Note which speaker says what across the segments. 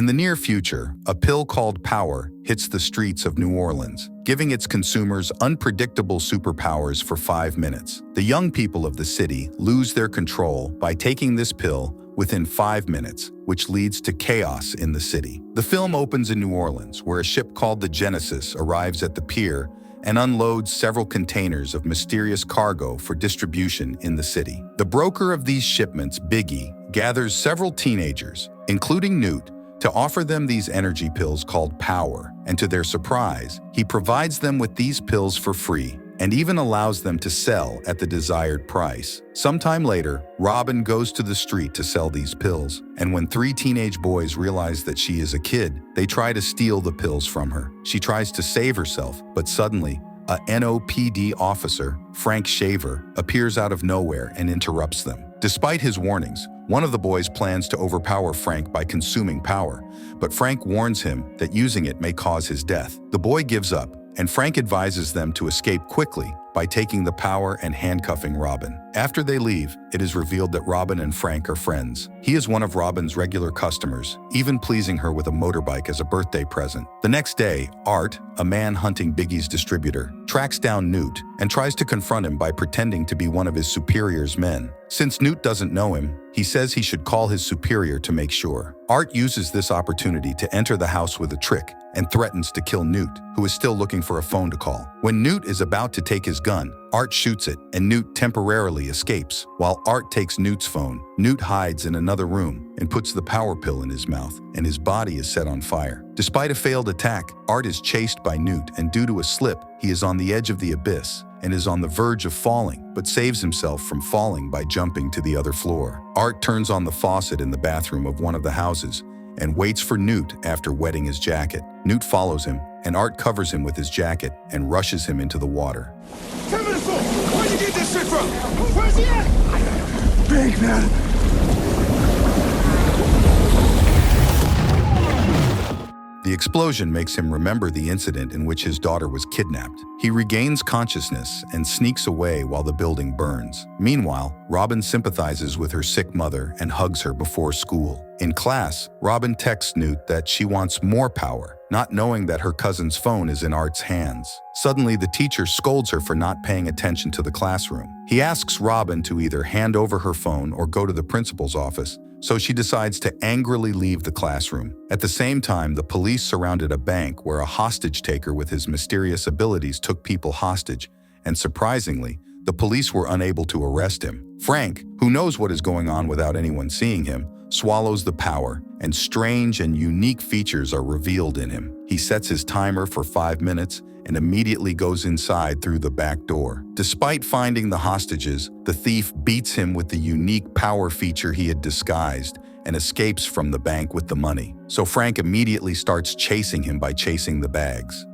Speaker 1: In the near future, a pill called Power hits the streets of New Orleans, giving its consumers unpredictable superpowers for 5 minutes. The young people of the city lose their control by taking this pill within 5 minutes, which leads to chaos in the city. The film opens in New Orleans, where a ship called the Genesis arrives at the pier and unloads several containers of mysterious cargo for distribution in the city. The broker of these shipments, Biggie, gathers several teenagers, including Newt, to offer them these energy pills called Power, and to their surprise, he provides them with these pills for free and even allows them to sell at the desired price. Sometime later, Robin goes to the street to sell these pills, and when 3 teenage boys realize that she is a kid, they try to steal the pills from her. She tries to save herself, but suddenly, a NOPD officer, Frank Shaver, appears out of nowhere and interrupts them. Despite his warnings, one of the boys plans to overpower Frank by consuming Power, but Frank warns him that using it may cause his death. The boy gives up, and Frank advises them to escape quickly by taking the Power and handcuffing Robin. After they leave, it is revealed that Robin and Frank are friends. He is one of Robin's regular customers, even pleasing her with a motorbike as a birthday present. The next day, Art, a man hunting Biggie's distributor, tracks down Newt and tries to confront him by pretending to be one of his superior's men. Since Newt doesn't know him, he says he should call his superior to make sure. Art uses this opportunity to enter the house with a trick and threatens to kill Newt, who is still looking for a phone to call. When Newt is about to take his gun, Art shoots it, and Newt temporarily escapes. While Art takes Newt's phone, Newt hides in another room and puts the power pill in his mouth, and his body is set on fire. Despite a failed attack, Art is chased by Newt, and due to a slip, he is on the edge of the abyss and is on the verge of falling, but saves himself from falling by jumping to the other floor. Art turns on the faucet in the bathroom of one of the houses and waits for Newt after wetting his jacket. Newt follows him, and Art covers him with his jacket and rushes him into the water.
Speaker 2: 10 minutes old! Where'd you get this shit from? Where's he at? Big man!
Speaker 1: The explosion makes him remember the incident in which his daughter was kidnapped. He regains consciousness and sneaks away while the building burns. Meanwhile, Robin sympathizes with her sick mother and hugs her before school. In class, Robin texts Newt that she wants more power, not knowing that her cousin's phone is in Art's hands. Suddenly, the teacher scolds her for not paying attention to the classroom. He asks Robin to either hand over her phone or go to the principal's office, so she decides to angrily leave the classroom. At the same time, the police surrounded a bank where a hostage-taker with his mysterious abilities took people hostage, and surprisingly, the police were unable to arrest him. Frank, who knows what is going on without anyone seeing him, swallows the power, and strange and unique features are revealed in him. He sets his timer for 5 minutes and immediately goes inside through the back door. Despite finding the hostages, the thief beats him with the unique power feature he had disguised and escapes from the bank with the money. So Frank immediately starts chasing him by chasing the bags.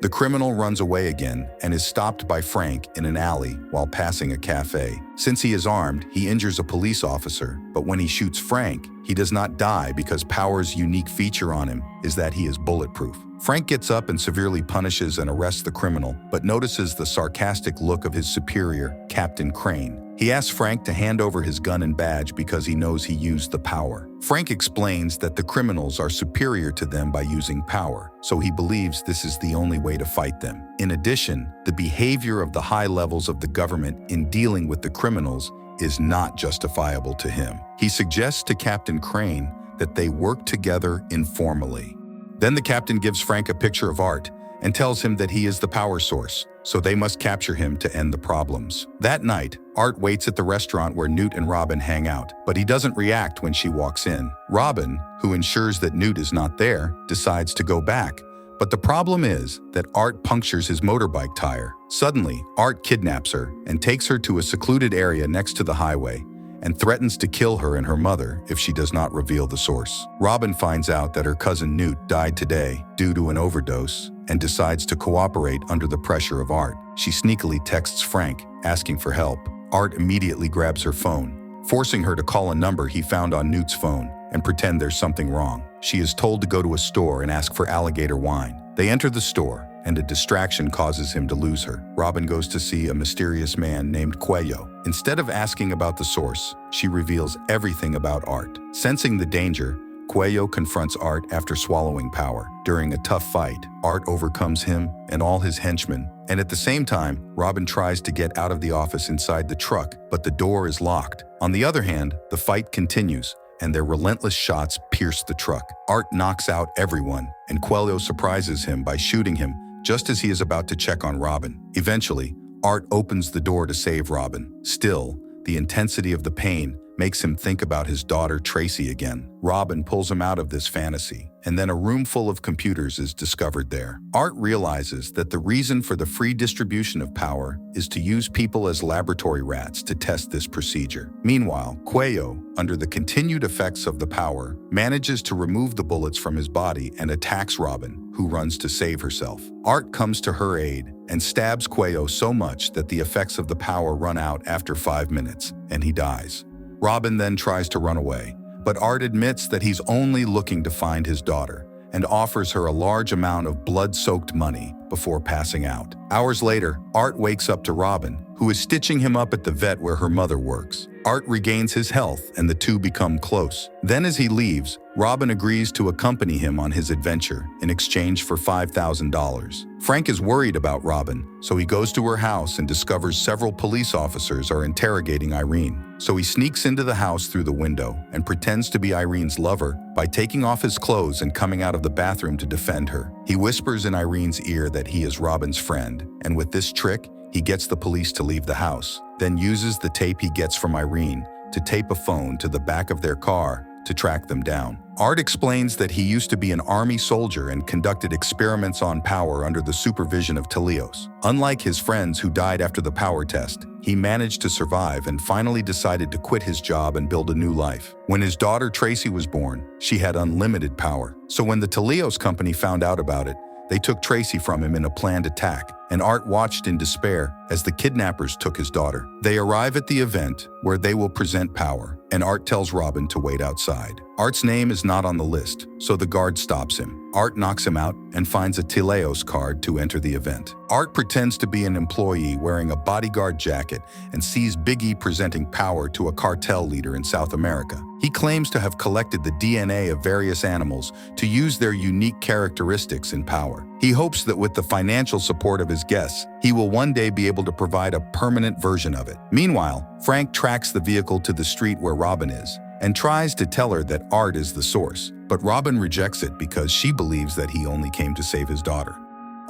Speaker 1: The criminal runs away again and is stopped by Frank in an alley while passing a cafe. Since he is armed, he injures a police officer, but when he shoots Frank, he does not die because Power's unique feature on him is that he is bulletproof. Frank gets up and severely punishes and arrests the criminal, but notices the sarcastic look of his superior, Captain Crane. He asks Frank to hand over his gun and badge because he knows he used the power. Frank explains that the criminals are superior to them by using power, so he believes this is the only way to fight them. In addition, the behavior of the high levels of the government in dealing with the criminals is not justifiable to him. He suggests to Captain Crane that they work together informally. Then the captain gives Frank a picture of Art and tells him that he is the power source, so they must capture him to end the problems. That night, Art waits at the restaurant where Newt and Robin hang out, but he doesn't react when she walks in. Robin, who ensures that Newt is not there, decides to go back, but the problem is that Art punctures his motorbike tire. Suddenly, Art kidnaps her and takes her to a secluded area next to the highway and threatens to kill her and her mother if she does not reveal the source. Robin finds out that her cousin Newt died today due to an overdose and decides to cooperate under the pressure of Art. She sneakily texts Frank, asking for help. Art immediately grabs her phone, forcing her to call a number he found on Newt's phone and pretend there's something wrong. She is told to go to a store and ask for alligator wine. They enter the store, and a distraction causes him to lose her. Robin goes to see a mysterious man named Cuello. Instead of asking about the source, she reveals everything about Art. Sensing the danger, Cuello confronts Art after swallowing power. During a tough fight, Art overcomes him and all his henchmen, and at the same time, Robin tries to get out of the office inside the truck, but the door is locked. On the other hand, the fight continues, and their relentless shots pierce the truck. Art knocks out everyone, and Cuello surprises him by shooting him just as he is about to check on Robin. Eventually, Art opens the door to save Robin. Still, the intensity of the pain makes him think about his daughter Tracy again. Robin pulls him out of this fantasy, and then a room full of computers is discovered there. Art realizes that the reason for the free distribution of power is to use people as laboratory rats to test this procedure. Meanwhile, Cuello, under the continued effects of the power, manages to remove the bullets from his body and attacks Robin, who runs to save herself. Art comes to her aid and stabs Cuello so much that the effects of the power run out after 5 minutes, and he dies. Robin then tries to run away, but Art admits that he's only looking to find his daughter and offers her a large amount of blood-soaked money before passing out. Hours later, Art wakes up to Robin, who is stitching him up at the vet where her mother works. Art regains his health and the two become close. Then as he leaves, Robin agrees to accompany him on his adventure in exchange for $5,000. Frank is worried about Robin, so he goes to her house and discovers several police officers are interrogating Irene. So he sneaks into the house through the window and pretends to be Irene's lover by taking off his clothes and coming out of the bathroom to defend her. He whispers in Irene's ear that he is Robin's friend, and with this trick, he gets the police to leave the house, then uses the tape he gets from Irene to tape a phone to the back of their car to track them down. Art explains that he used to be an army soldier and conducted experiments on power under the supervision of Telios. Unlike his friends who died after the power test, he managed to survive and finally decided to quit his job and build a new life. When his daughter Tracy was born, she had unlimited power. So when the Telios company found out about it, they took Tracy from him in a planned attack, and Art watched in despair as the kidnappers took his daughter. They arrive at the event where they will present power, and Art tells Robin to wait outside. Art's name is not on the list, so the guard stops him. Art knocks him out and finds a Telios card to enter the event. Art pretends to be an employee wearing a bodyguard jacket and sees Big E presenting power to a cartel leader in South America. He claims to have collected the DNA of various animals to use their unique characteristics in power. He hopes that with the financial support of his guests, he will one day be able to provide a permanent version of it. Meanwhile, Frank tracks the vehicle to the street where Robin is and tries to tell her that Art is the source, but Robin rejects it because she believes that he only came to save his daughter.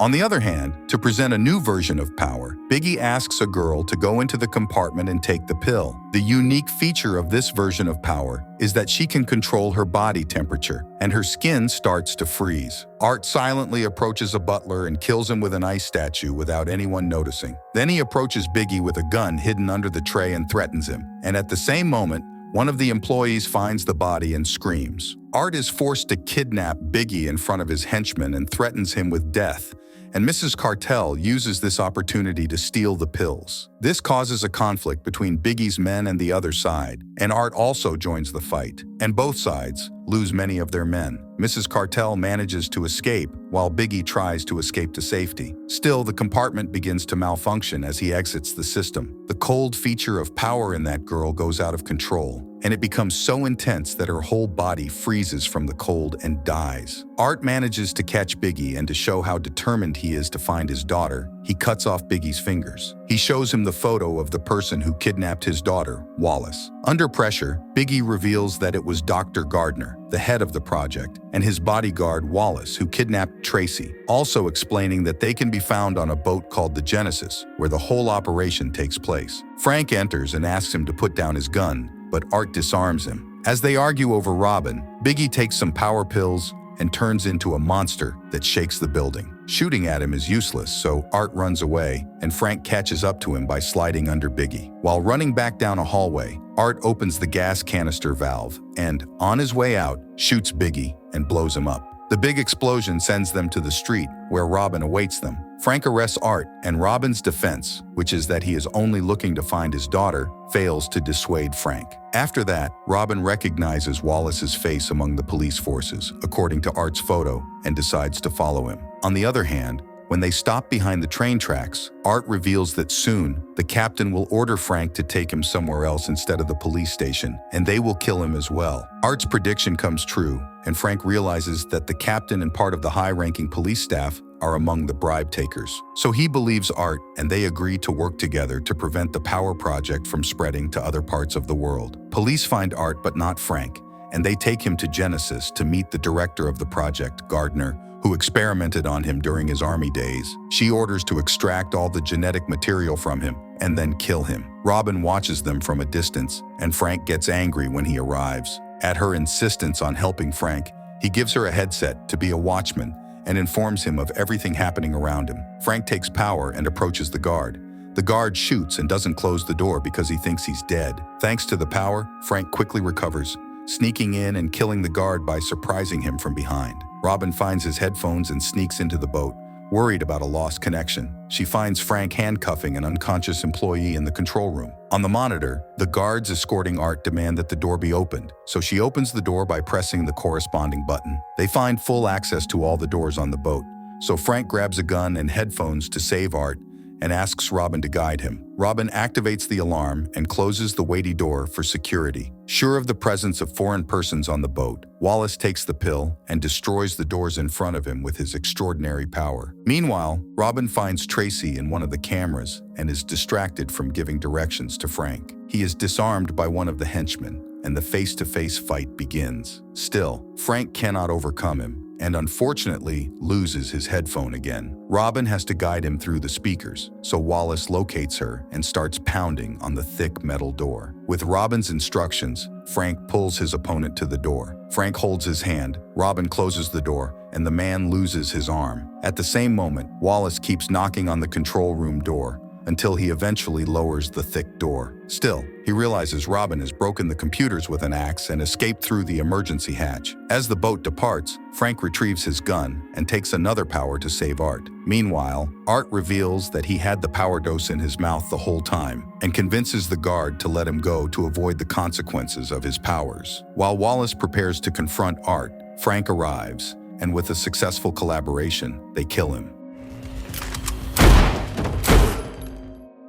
Speaker 1: On the other hand, to present a new version of power, Biggie asks a girl to go into the compartment and take the pill. The unique feature of this version of power is that she can control her body temperature, and her skin starts to freeze. Art silently approaches a butler and kills him with an ice statue without anyone noticing. Then he approaches Biggie with a gun hidden under the tray and threatens him. And at the same moment, one of the employees finds the body and screams. Art is forced to kidnap Biggie in front of his henchmen and threatens him with death, and Mrs. Cartel uses this opportunity to steal the pills. This causes a conflict between Biggie's men and the other side, and Art also joins the fight, and both sides lose many of their men. Mrs. Cartel manages to escape, while Biggie tries to escape to safety. Still, the compartment begins to malfunction as he exits the system. The cold feature of power in that girl goes out of control, and it becomes so intense that her whole body freezes from the cold and dies. Art manages to catch Biggie, and to show how determined he is to find his daughter, he cuts off Biggie's fingers. He shows him the photo of the person who kidnapped his daughter, Wallace. Under pressure, Biggie reveals that it was Dr. Gardner, the head of the project, and his bodyguard, Wallace, who kidnapped Tracy, also explaining that they can be found on a boat called the Genesis, where the whole operation takes place. Frank enters and asks him to put down his gun, but Art disarms him. As they argue over Robin, Biggie takes some power pills and turns into a monster that shakes the building. Shooting at him is useless, so Art runs away, and Frank catches up to him by sliding under Biggie. While running back down a hallway, Art opens the gas canister valve and, on his way out, shoots Biggie and blows him up. The big explosion sends them to the street, where Robin awaits them. Frank arrests Art, and Robin's defense, which is that he is only looking to find his daughter, fails to dissuade Frank. After that, Robin recognizes Wallace's face among the police forces, according to Art's photo, and decides to follow him. On the other hand, when they stop behind the train tracks, Art reveals that soon, the captain will order Frank to take him somewhere else instead of the police station, and they will kill him as well. Art's prediction comes true, and Frank realizes that the captain and part of the high-ranking police staff are among the bribe takers. So he believes Art, and they agree to work together to prevent the power project from spreading to other parts of the world. Police find Art but not Frank, and they take him to Genesis to meet the director of the project, Gardner, who experimented on him during his army days. She orders to extract all the genetic material from him and then kill him. Robin watches them from a distance, and Frank gets angry when he arrives. At her insistence on helping Frank, he gives her a headset to be a watchman and informs him of everything happening around him. Frank takes power and approaches the guard. The guard shoots and doesn't close the door because he thinks he's dead. Thanks to the power, Frank quickly recovers, sneaking in and killing the guard by surprising him from behind. Robin finds his headphones and sneaks into the boat, worried about a lost connection. She finds Frank handcuffing an unconscious employee in the control room. On the monitor, the guards escorting Art demand that the door be opened, so she opens the door by pressing the corresponding button. They find full access to all the doors on the boat, so Frank grabs a gun and headphones to save Art and asks Robin to guide him. Robin activates the alarm and closes the weighty door for security. Sure of the presence of foreign persons on the boat, Wallace takes the pill and destroys the doors in front of him with his extraordinary power. Meanwhile, Robin finds Tracy in one of the cameras and is distracted from giving directions to Frank. He is disarmed by one of the henchmen, and the face-to-face fight begins. Still, Frank cannot overcome him, and unfortunately loses his headphone again. Robin has to guide him through the speakers, so Wallace locates her and starts pounding on the thick metal door. With Robin's instructions, Frank pulls his opponent to the door. Frank holds his hand, Robin closes the door, and the man loses his arm. At the same moment, Wallace keeps knocking on the control room door until he eventually lowers the thick door. Still, he realizes Robin has broken the computers with an axe and escaped through the emergency hatch. As the boat departs, Frank retrieves his gun and takes another power to save Art. Meanwhile, Art reveals that he had the power dose in his mouth the whole time and convinces the guard to let him go to avoid the consequences of his powers. While Wallace prepares to confront Art, Frank arrives, and with a successful collaboration, they kill him.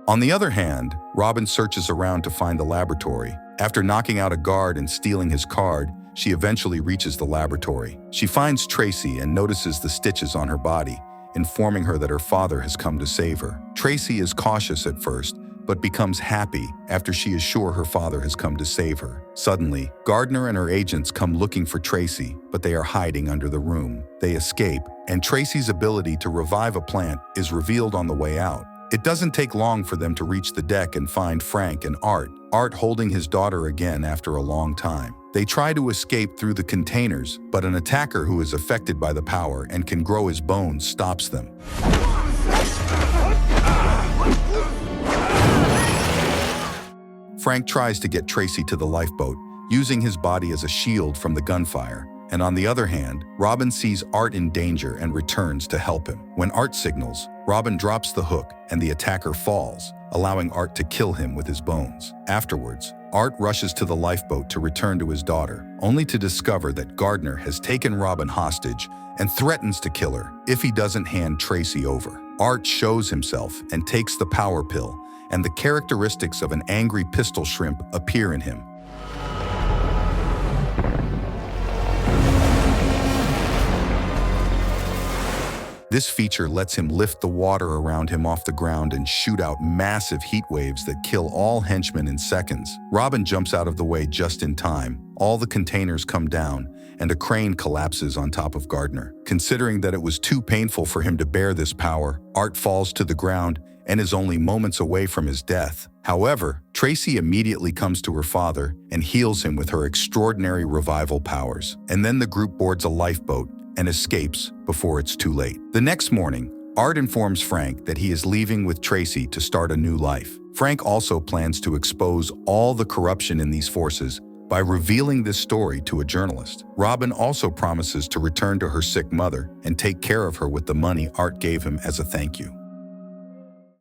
Speaker 1: On the other hand, Robin searches around to find the laboratory. After knocking out a guard and stealing his card, she eventually reaches the laboratory. She finds Tracy and notices the stitches on her body, informing her that her father has come to save her. Tracy is cautious at first, but becomes happy after she is sure her father has come to save her. Suddenly, Gardner and her agents come looking for Tracy, but they are hiding under the room. They escape, and Tracy's ability to revive a plant is revealed on the way out. It doesn't take long for them to reach the deck and find Frank and Art holding his daughter again after a long time. They try to escape through the containers, but an attacker who is affected by the power and can grow his bones stops them. Frank tries to get Tracy to the lifeboat, using his body as a shield from the gunfire. And on the other hand, Robin sees Art in danger and returns to help him. When Art signals, Robin drops the hook and the attacker falls, allowing Art to kill him with his bones. Afterwards, Art rushes to the lifeboat to return to his daughter, only to discover that Gardner has taken Robin hostage and threatens to kill her if he doesn't hand Tracy over. Art shows himself and takes the power pill, and the characteristics of an angry pistol shrimp appear in him. This feature lets him lift the water around him off the ground and shoot out massive heat waves that kill all henchmen in seconds. Robin jumps out of the way just in time. All the containers come down, and a crane collapses on top of Gardner. Considering that it was too painful for him to bear this power, Art falls to the ground and is only moments away from his death. However, Tracy immediately comes to her father and heals him with her extraordinary revival powers. And then the group boards a lifeboat and escapes before it's too late. The next morning, Art informs Frank that he is leaving with Tracy to start a new life. Frank also plans to expose all the corruption in these forces by revealing this story to a journalist. Robin also promises to return to her sick mother and take care of her with the money Art gave him as a thank you.